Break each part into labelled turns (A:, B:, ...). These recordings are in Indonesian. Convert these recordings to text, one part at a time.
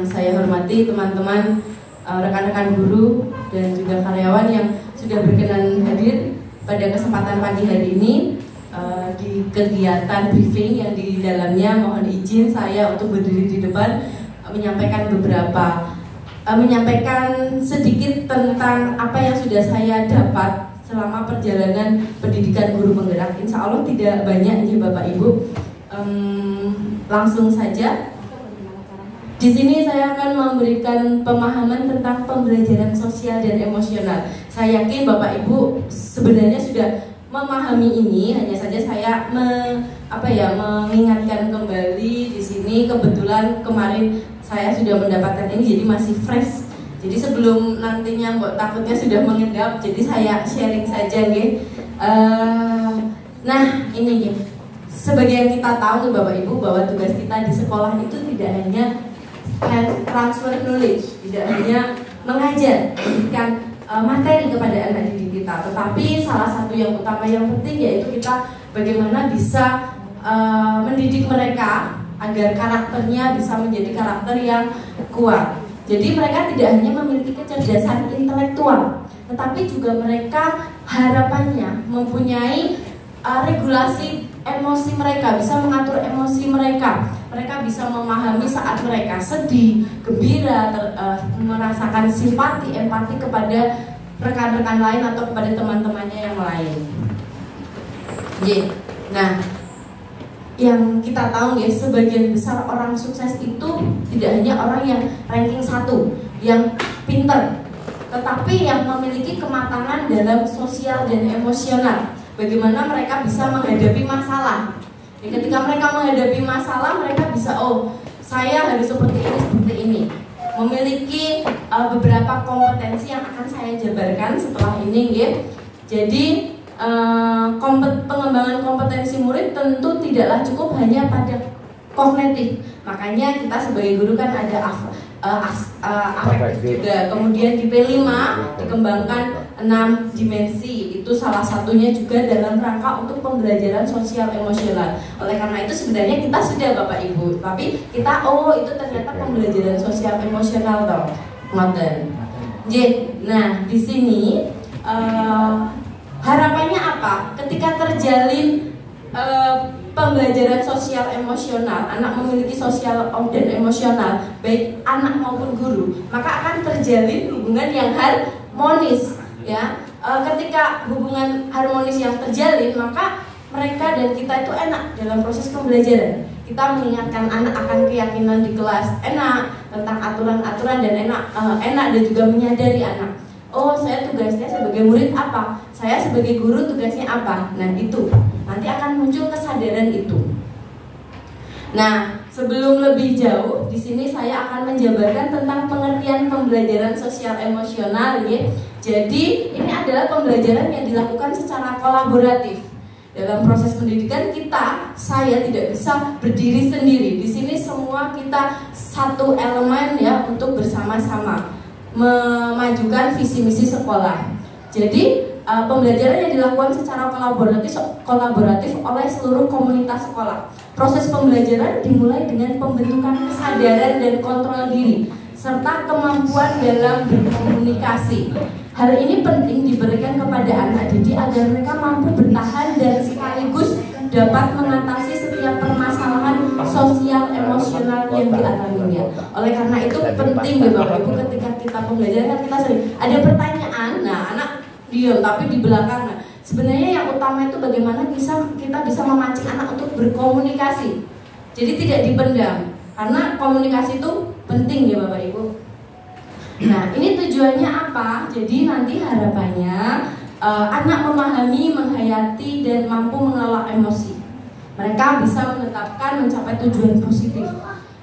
A: saya hormati teman-teman, rekan-rekan guru dan juga karyawan yang sudah berkenan hadir pada kesempatan pagi hari ini di kegiatan briefing yang di dalamnya mohon izin saya untuk berdiri di depan menyampaikan sedikit tentang apa yang sudah saya dapat selama perjalanan pendidikan guru penggerak. Insya Allah tidak banyak ya Bapak Ibu. Langsung saja. Di sini saya akan memberikan pemahaman tentang pembelajaran sosial dan emosional. Saya yakin Bapak Ibu sebenarnya sudah memahami ini, hanya saja saya mengingatkan kembali di sini. Kebetulan kemarin saya sudah mendapatkan ini, jadi masih fresh. Jadi sebelum nantinya mbok takutnya sudah mengendap, jadi saya sharing saja, nggih. Nah, ini nggih. Sebagian kita tahu Bapak Ibu bahwa tugas kita di sekolah itu tidak hanya transfer knowledge, tidak hanya mengajar, memberikan materi kepada anak didik kita, tetapi salah satu yang utama yang penting yaitu kita bagaimana bisa mendidik mereka agar karakternya bisa menjadi karakter yang kuat. Jadi mereka tidak hanya memiliki kecerdasan intelektual, tetapi juga mereka harapannya mempunyai regulasi emosi mereka, bisa mengatur emosi mereka. Mereka bisa memahami saat mereka sedih, gembira, merasakan simpati, empati kepada rekan-rekan lain atau kepada teman-temannya yang lain. Nah, yang kita tahu ya, sebagian besar orang sukses itu tidak hanya orang yang ranking 1, yang pinter, tetapi yang memiliki kematangan dalam sosial dan emosional. Bagaimana mereka bisa menghadapi masalah. Ketika mereka menghadapi masalah, mereka bisa, oh, saya harus seperti ini. Memiliki beberapa kompetensi yang akan saya jabarkan setelah ini, ya. Jadi pengembangan kompetensi murid tentu tidaklah cukup hanya pada kognitif. Makanya kita sebagai guru kan ada afektif juga. Kemudian di P5 dikembangkan 6 dimensi. Itu salah satunya juga dalam rangka untuk pembelajaran sosial emosional. Oleh karena itu sebenarnya kita sudah Bapak Ibu, tapi kita itu ternyata pembelajaran sosial emosional toh. Nah, di sini harapannya apa? Ketika terjalin pembelajaran sosial emosional, anak memiliki sosial dan emosional, baik anak maupun guru, maka akan terjalin hubungan yang harmonis, ya. Ketika hubungan harmonis yang terjalin, maka mereka dan kita itu enak dalam proses pembelajaran. Kita mengingatkan anak akan keyakinan di kelas, enak tentang aturan-aturan dan enak dan juga menyadari anak. Oh, saya tugasnya sebagai murid apa? Saya sebagai guru tugasnya apa? Nah, itu nanti akan muncul kesadaran itu. Nah, sebelum lebih jauh, di sini saya akan menjabarkan tentang pengertian pembelajaran sosial emosional, ya. Jadi, ini adalah pembelajaran yang dilakukan secara kolaboratif. Dalam proses pendidikan saya tidak bisa berdiri sendiri. Di sini semua kita satu elemen, ya, untuk bersama-sama memajukan visi misi sekolah. Jadi pembelajaran yang dilakukan secara kolaboratif oleh seluruh komunitas sekolah. Proses pembelajaran dimulai dengan pembentukan kesadaran dan kontrol diri serta kemampuan dalam berkomunikasi. Hal ini penting diberikan kepada anak didik agar mereka mampu bertahan dan sekaligus dapat mengatasi setiap permasalahan sosial emosional yang dialaminya. Oleh karena itu penting ya Bapak Ibu, ketika kita pembelajaran kita sering ada pertanyaan, nah anak diam tapi di belakang. Nah, sebenarnya yang utama itu bagaimana kita bisa memancing anak untuk berkomunikasi. Jadi tidak dipendam, karena komunikasi itu penting ya Bapak Ibu. Nah, ini tujuannya apa? Jadi nanti harapannya anak memahami, menghayati, dan mampu mengelola emosi. Mereka bisa mencapai tujuan positif.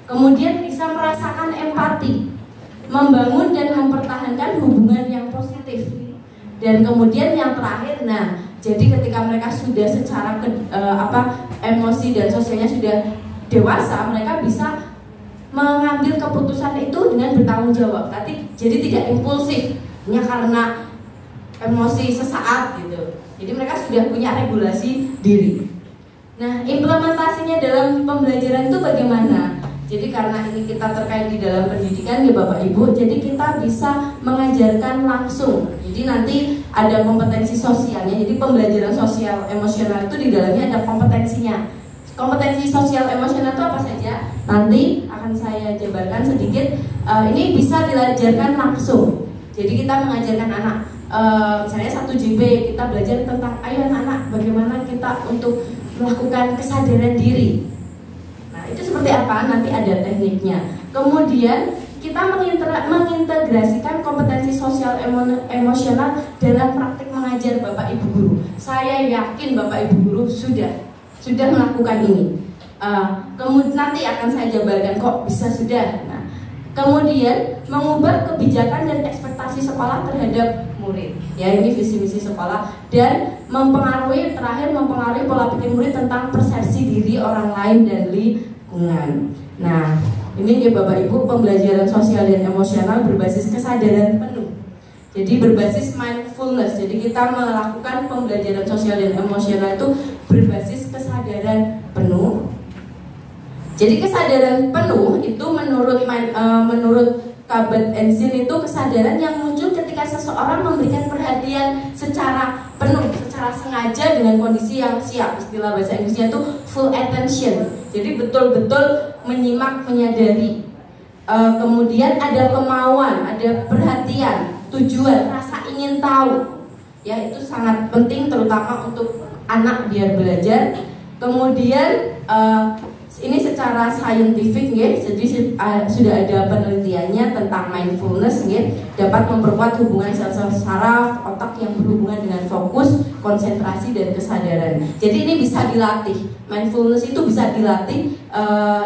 A: Kemudian bisa merasakan empati, membangun dan mempertahankan hubungan yang positif. Dan kemudian yang terakhir, nah, jadi ketika mereka sudah secara emosi dan sosialnya sudah dewasa, mereka bisa mengambil keputusan itu dengan bertanggung jawab. Jadi tidak impulsif, hanya karena emosi sesaat gitu. Jadi mereka sudah punya regulasi diri. Nah, implementasinya dalam pembelajaran itu bagaimana? Jadi karena ini kita terkait di dalam pendidikan ya Bapak Ibu, jadi kita bisa mengajarkan langsung. Jadi nanti ada kompetensi sosialnya. Jadi pembelajaran sosial emosional itu di dalamnya ada kompetensinya. Kompetensi sosial emosional itu apa saja? Nanti akan saya jabarkan sedikit. Ini bisa diajarkan langsung. Jadi kita mengajarkan anak, misalnya 1 JB kita belajar tentang ayo anak bagaimana kita untuk melakukan kesadaran diri. Itu seperti apa? Nanti ada tekniknya. Kemudian kita mengintegrasikan kompetensi sosial emosional dalam praktik mengajar Bapak Ibu guru. Saya yakin Bapak Ibu guru sudah melakukan ini. Kemudian nanti akan saya jabarkan kok bisa sudah. Nah, kemudian mengubah kebijakan dan ekspektasi sekolah terhadap murid. Ya, ini visi misi sekolah dan mempengaruhi pola pikir murid tentang persepsi diri orang lain dan Nah, ini ya Bapak Ibu pembelajaran sosial dan emosional berbasis kesadaran penuh. Jadi berbasis mindfulness. Jadi kita melakukan pembelajaran sosial dan emosional itu berbasis kesadaran penuh. Jadi kesadaran penuh itu menurut Kabat-Zinn itu kesadaran yang muncul ketika seseorang memberikan perhatian secara penuh, secara sengaja dengan kondisi yang siap. Istilah bahasa Inggrisnya itu full attention. Jadi betul-betul menyimak, menyadari. Kemudian ada kemauan, ada perhatian, tujuan, rasa ingin tahu. Ya, itu sangat penting terutama untuk anak biar belajar. Kemudian ini secara saintifik ya, jadi sudah ada penelitiannya tentang mindfulness ya, dapat memperkuat hubungan sel-sel saraf otak yang berhubungan dengan fokus, konsentrasi dan kesadaran. Jadi ini bisa dilatih. Mindfulness itu bisa dilatih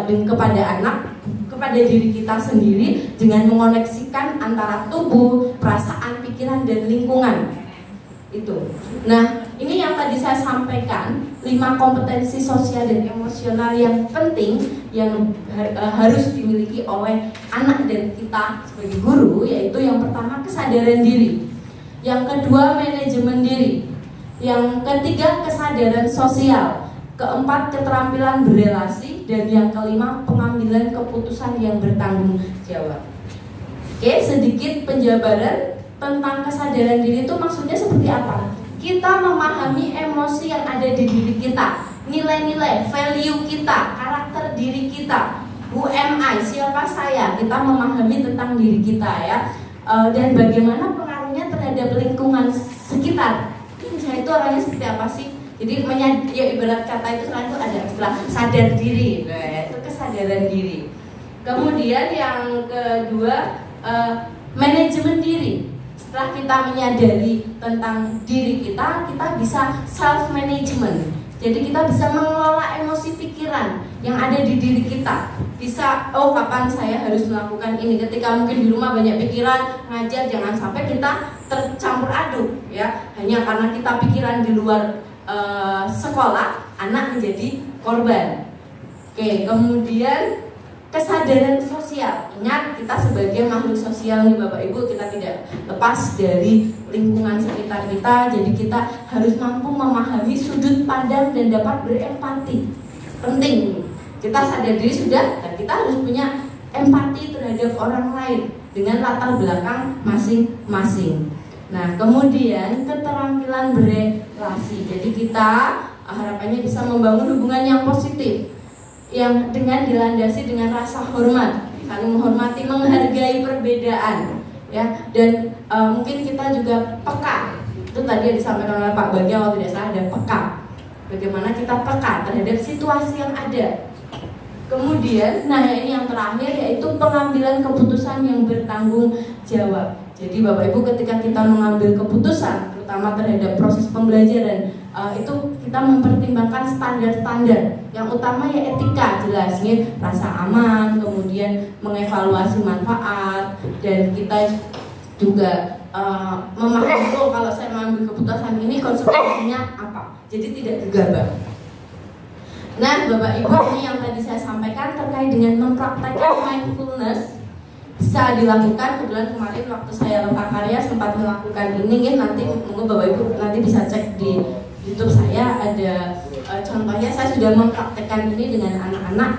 A: kepada anak, kepada diri kita sendiri dengan mengoneksikan antara tubuh, perasaan, pikiran dan lingkungan. Itu. Nah, ini yang tadi saya sampaikan, 5 kompetensi sosial dan emosional yang penting yang harus dimiliki oleh anak dan kita sebagai guru, yaitu yang pertama kesadaran diri, yang kedua manajemen diri, yang ketiga kesadaran sosial, keempat keterampilan berelasi, dan yang kelima pengambilan keputusan yang bertanggung jawab. Oke, sedikit penjabaran tentang kesadaran diri itu maksudnya seperti apa? Kita memahami emosi yang ada di diri kita, nilai-nilai, value kita, karakter diri kita, who am I, siapa saya. Kita memahami tentang diri kita ya, dan bagaimana pengaruhnya terhadap lingkungan sekitar. Misalnya itu orangnya seperti apa sih? Jadi ya ibarat kata itu selain itu ada istilah sadar diri, itu kesadaran diri. Kemudian yang kedua manajemen diri. Setelah kita menyadari tentang diri kita bisa self management. Jadi kita bisa mengelola emosi pikiran yang ada di diri kita. Bisa, oh kapan saya harus melakukan ini. Ketika mungkin di rumah banyak pikiran, ngajar jangan sampai kita tercampur aduk ya. Hanya karena kita pikiran di luar sekolah, anak menjadi korban. Oke, kemudian kesadaran sosial. Ingat, kita sebagai makhluk sosial nih Bapak Ibu, kita tidak lepas dari lingkungan sekitar kita. Jadi kita harus mampu memahami sudut pandang dan dapat berempati. Penting, kita sadar diri sudah, dan kita harus punya empati terhadap orang lain dengan latar belakang masing-masing. Nah, kemudian keterampilan berelasi. Jadi kita harapannya bisa membangun hubungan yang positif, yang dengan dilandasi dengan rasa hormat, saling menghormati, menghargai perbedaan, ya. Dan mungkin kita juga peka. Itu tadi yang disampaikan oleh Pak Bagja, kalau tidak salah ada peka. Bagaimana kita peka terhadap situasi yang ada. Kemudian, nah ini yang terakhir yaitu pengambilan keputusan yang bertanggung jawab. Jadi Bapak Ibu ketika kita mengambil keputusan, terutama terhadap proses pembelajaran, itu kita mempertimbangkan standar-standar. Yang utama ya etika, jelas ya, rasa aman, kemudian mengevaluasi manfaat, dan kita juga memahami kalau saya mengambil keputusan ini konsekuensinya apa. Jadi tidak gegabah. Nah, Bapak Ibu, ini yang tadi saya sampaikan terkait dengan mempraktekkan mindfulness bisa dilakukan. Kebetulan kemarin waktu saya letak karya sempat melakukan ini ya, nanti mungkin Bapak Ibu nanti bisa cek di YouTube saya ada contohnya. Saya sudah mempraktekkan ini dengan anak-anak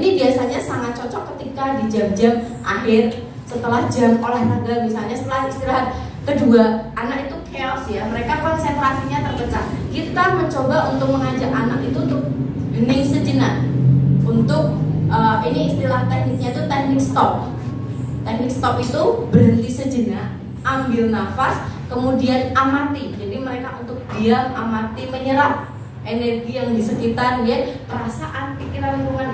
A: Ini biasanya sangat cocok ketika di jam-jam akhir setelah jam olahraga, misalnya setelah istirahat kedua. Anak itu chaos ya, mereka konsentrasinya terpecah. Kita mencoba untuk mengajak anak itu untuk hening sejenak, untuk ini istilah tekniknya itu teknik stop. Teknik stop itu berhenti sejenak, ambil nafas, kemudian amati. Jadi mereka untuk diam, amati, menyerap energi yang di sekitar, ya, perasaan, pikiran, lingkungan,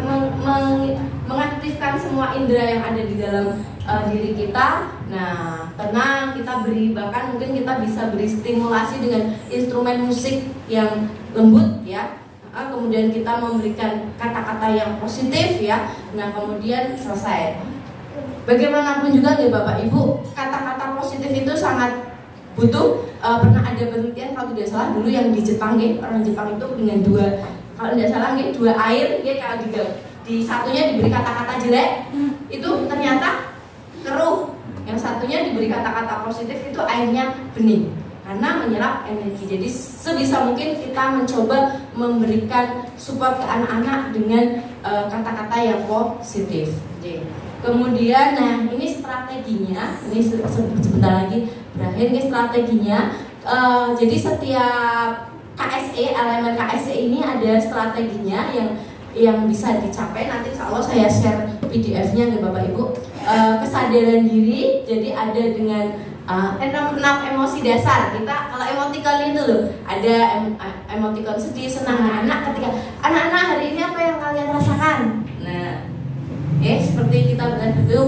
A: mengaktifkan semua indera yang ada di dalam diri kita. Nah, tenang, kita beri, bahkan mungkin kita bisa beri stimulasi dengan instrumen musik yang lembut, ya. Kemudian kita memberikan kata-kata yang positif, ya. Nah, kemudian selesai. Bagaimanapun juga ya Bapak Ibu, kata-kata positif itu sangat butuh. Pernah ada penelitian kalau tidak salah dulu yang di Jepang, ya, orang Jepang itu dengan kalau tidak salah dua air, ya, kalau di satunya diberi kata-kata jelek, itu ternyata keruh. Yang satunya diberi kata-kata positif, itu airnya bening karena menyerap energi. Jadi sebisa mungkin kita mencoba memberikan support ke anak-anak dengan kata-kata yang positif. Kemudian, nah ini strateginya, ini sebentar lagi berakhir. Ini strateginya. Jadi setiap KSE, elemen KSE ini ada strateginya yang bisa dicapai. Nanti insya Allah saya share PDF-nya ke Bapak Ibu. Kesadaran diri, jadi ada dengan 6 emosi dasar. Kita kalau emoticon itu loh, ada emoticon sedih, senang. Anak ketika anak-anak hari ini apa yang kalian rasakan? Nah, seperti kita bilang itu.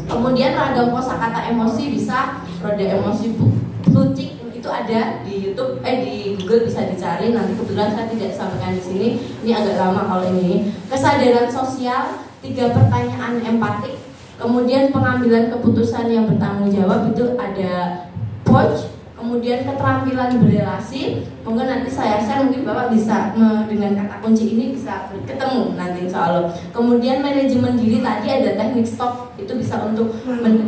A: Kemudian ragam kosakata emosi bisa, roda emosi Bluetooth itu ada di YouTube, di Google bisa dicari. Nanti kebetulan saya tidak sampaikan di sini. Ini agak lama kalau ini. Kesadaran sosial, 3 pertanyaan empatik. Kemudian pengambilan keputusan yang bertanggung jawab itu ada POJ. Kemudian keterampilan berelasi, mungkin nanti saya share, mungkin Bapak bisa dengan kata kunci ini bisa ketemu nanti insya Allah. Kemudian manajemen diri, tadi ada teknik stop, itu bisa untuk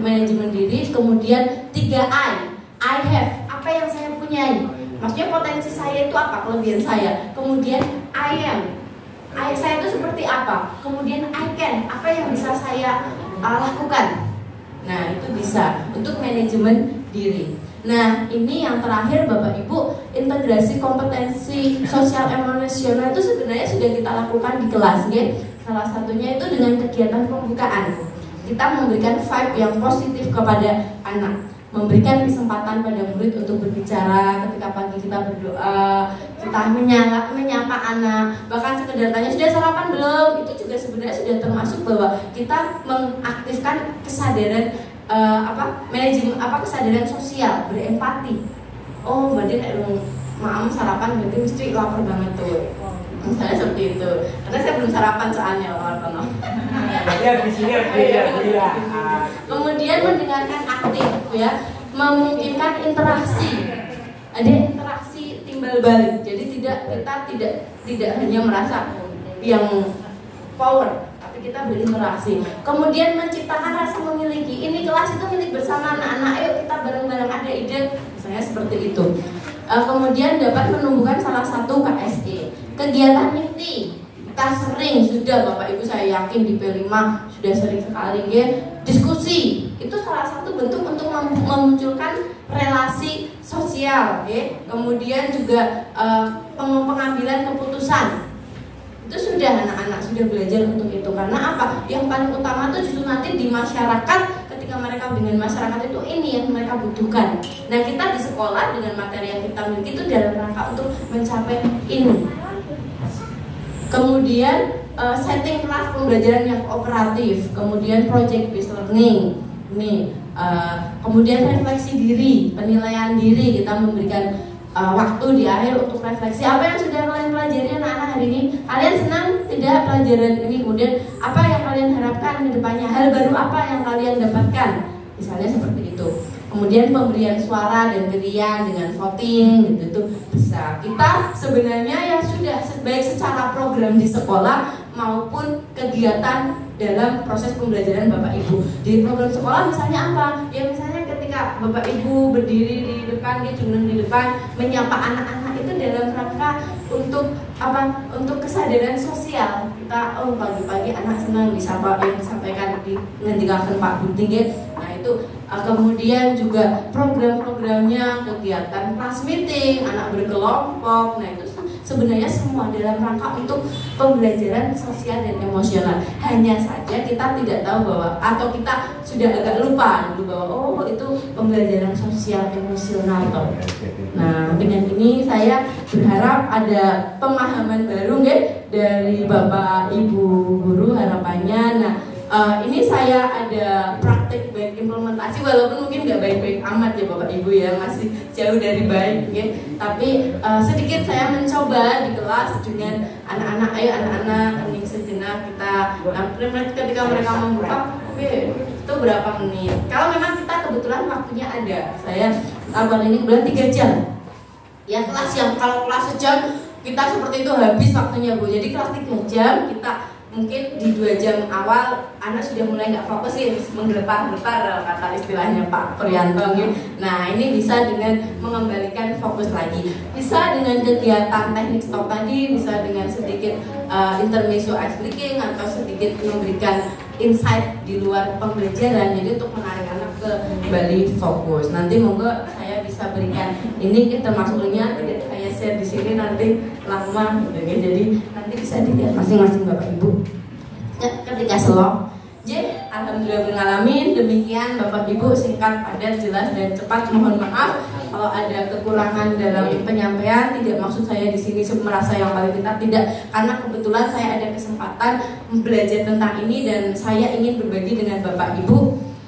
A: manajemen diri. Kemudian 3 I have, apa yang saya punyai, maksudnya potensi saya itu apa, kelebihan saya. Kemudian I am, saya itu seperti apa. Kemudian I can, apa yang bisa saya lakukan. Nah, itu bisa untuk manajemen diri. Nah, ini yang terakhir Bapak Ibu, integrasi kompetensi sosial emosional itu sebenarnya sudah kita lakukan di kelas, ya. Salah satunya itu dengan kegiatan pembukaan. Kita memberikan vibe yang positif kepada anak, memberikan kesempatan pada murid untuk berbicara ketika pagi kita berdoa, kita menyapa anak, bahkan sekedar tanya sudah sarapan belum, itu juga sebenarnya sudah termasuk bahwa kita mengaktifkan kesadaran manajemen kesadaran sosial, berempati. Oh, berarti maam sarapan berarti mesti lapar banget tuh. Misalnya seperti itu. Karena saya belum sarapan soalnya lapar. Kemudian mendengarkan aktif, ya, memungkinkan interaksi. Ada interaksi timbal balik. Jadi kita tidak hanya merasa yang power, kita berinteraksi. Kemudian menciptakan rasa memiliki. Ini kelas itu milik bersama anak-anak. Ayo kita bareng-bareng ada ide, misalnya seperti itu. Kemudian dapat menumbuhkan salah satu KSE. Kegiatan inti. Kita sering sudah Bapak Ibu, saya yakin di P5 sudah sering sekali, ya, diskusi. Itu salah satu bentuk untuk memunculkan relasi sosial, ya. Kemudian juga pengambilan keputusan. Itu sudah anak-anak sudah belajar untuk itu. Karena apa? Yang paling utama itu justru nanti di masyarakat, ketika mereka dengan masyarakat itu ini yang mereka butuhkan. Nah, kita di sekolah dengan materi yang kita miliki itu dalam rangka untuk mencapai ini. Kemudian setting kelas pembelajaran yang kooperatif. Kemudian project based learning. Kemudian refleksi diri, penilaian diri. Kita memberikan waktu di akhir untuk refleksi. Apa yang sudah kalian pelajari anak-anak hari ini? Kalian senang tidak pelajaran ini? Kemudian apa yang kalian harapkan ke depannya? Hal baru apa yang kalian dapatkan? Misalnya seperti itu. Kemudian pemberian suara dan pilihan dengan voting, gitu tuh bisa. Kita sebenarnya ya sudah baik secara program di sekolah maupun kegiatan dalam proses pembelajaran Bapak Ibu. Di program sekolah misalnya apa? Ya misalnya ketika Bapak Ibu berdiri di depan, di depan menyapa anak-anak, itu dalam rangka untuk apa? Untuk kesadaran sosial. kita pagi-pagi anak senang disapa yang disampaikan di ngendikaken Pak Budi nggih. Nah itu kemudian juga program-programnya, kegiatan class meeting, anak berkelompok. Nah itu sebenarnya semua dalam rangka untuk pembelajaran sosial dan emosional. Hanya saja kita tidak tahu bahwa, atau kita sudah agak lupa dulu bahwa itu pembelajaran sosial emosional toh. Nah dengan ini saya berharap ada pemahaman baru nggih dari Bapak Ibu guru harapannya. Nah ini saya ada praktik baik implementasi, walaupun mungkin nggak baik-baik amat ya Bapak Ibu ya, masih jauh dari baik ya. Tapi sedikit saya mencoba di kelas dengan anak-anak, ayo anak-anak hening sejenak kita. Ketika mereka membuka itu berapa menit, kalau memang kita kebetulan waktunya ada, saya lakukan ini kebetulan 3 jam ya. Kelas yang kalau kelas sejam kita seperti itu habis waktunya Bu. Jadi kelas 3 jam kita mungkin di 2 jam awal anak sudah mulai nggak fokus sih, menggelepar-gelepar kata istilahnya Pak Prianto gitu. Nah ini bisa dengan mengembalikan fokus lagi, bisa dengan kegiatan teknik stop tadi, bisa dengan sedikit intermezzo ice breaking atau sedikit memberikan insight di luar pembelajaran, jadi untuk menarik anak ke kembali fokus. Nanti monggo saya bisa berikan ini, kita masuknya tidak saya share di sini nanti lama gitu ya. Jadi nanti bisa dilihat masing-masing Bapak Ibu ya, ketika selok. Alhamdulillah beralamin. Demikian Bapak Ibu, singkat, padat, jelas dan cepat. Mohon maaf kalau ada kekurangan dalam penyampaian. Tidak maksud saya di sini merasa yang paling pintar, tidak, karena kebetulan saya ada kesempatan belajar tentang ini dan saya ingin berbagi dengan Bapak Ibu.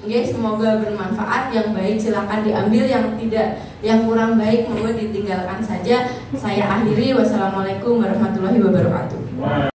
A: Oke, semoga bermanfaat. Yang baik silakan diambil, yang tidak, yang kurang baik monggo ditinggalkan saja. Saya akhiri. Wassalamualaikum warahmatullahi wabarakatuh.